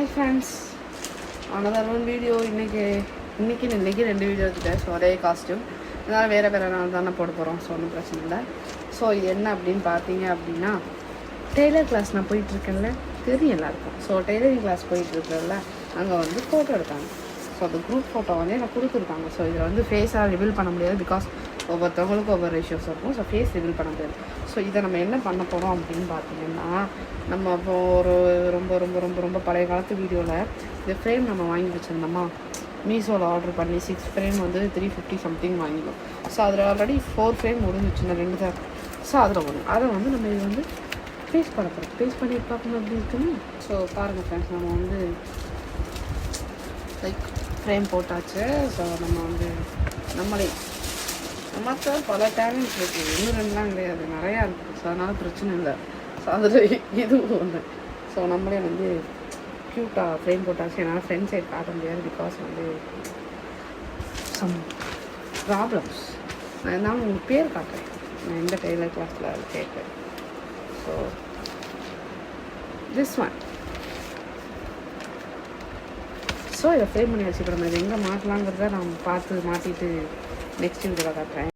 Hi friends, another one video. இன்றைக்கி 2 video எடுத்துட்டேன். So ஒரே காஸ்ட்யூம், இதனால் வேறு நாள் தானே போட போகிறோம். ஸோ ஒன்றும் பிரச்சனை இல்லை. ஸோ இது என்ன அப்படின்னு பார்த்தீங்க அப்படின்னா, டெய்லர் கிளாஸ் நான் போயிட்டுருக்கேன்ல, தெரியும் எல்லாருக்கும். ஸோ டெய்லரிங் கிளாஸ் போயிட்டுருக்கேன்ல, அங்கே வந்து ஃபோட்டோ எடுத்தாங்க. ஸோ அந்த குரூப் ஃபோட்டோ வந்து எனக்கு கொடுத்துருக்காங்க. ஸோ இதில் வந்து ஃபேஸாக ரிவீல் பண்ண முடியாது, பிகாஸ் ஒவ்வொருத்தவங்களுக்கும் ஒவ்வொரு இஷ்யூஸ் இருக்கும். ஸோ ஃபேஸ் ரிவீல் பண்ண முடியாது. ஸோ இதை நம்ம என்ன பண்ண போகிறோம் அப்படின்னு பார்த்தீங்கன்னா, நம்ம இப்போ ஒரு ரொம்ப ரொம்ப ரொம்ப ரொம்ப பழைய காலத்து வீடியோவில் இந்த ஃப்ரேம் நம்ம வாங்கி வச்சுருந்தோமா, மீஷோவில் ஆர்டர் பண்ணி 6 ஃப்ரேம் வந்து 350 சம்திங் வாங்கிடும். ஸோ அதில் ஆல்ரெடி 4 ஃப்ரேம் முடிஞ்சிச்சு, இந்த 2 தான். ஸோ அதில் ஒன்று அதை வந்து நம்ம இது வந்து ஃபேஸ் பண்ண போகிறோம். ஃபேஸ் பண்ணி பார்க்கணும் அப்படி இருக்குன்னு. ஸோ பாருங்கள் ஃப்ரெண்ட்ஸ், நம்ம வந்து லைக் ஃப்ரேம் போட்டாச்சு. ஸோ நம்ம வந்து நமக்கு பல டேலண்ட் இருக்குது, 1-2லாம் கிடையாது, நிறையா இருக்குது. ஸோ அதனால் பிரச்சனை இல்லை. ஸோ அதில் இதுவும் ஒன்று. ஸோ நம்மளே வந்து க்யூட்டாக ஃப்ரேம் போட்டாச்சு. என்னால் ஃப்ரெண்ட் சைட் காட்ட முடியாது, பிகாஸ் வந்து சம் ப்ராப்ளம்ஸ். நான் இருந்தாலும் உங்களுக்கு பேர் காட்டுறேன், நான் எந்த டெய்லர் கிளாஸில் கேட்குறேன். So this one. ஸோ இதை ஃப்ரேம் பண்ணி வச்சுக்கிறோம். இது எங்கே மாட்டலாங்கிறத நான் பார்த்து மாட்டிட்டு நெக்ஸ்ட் வீடியோவில் காட்டுறேன்.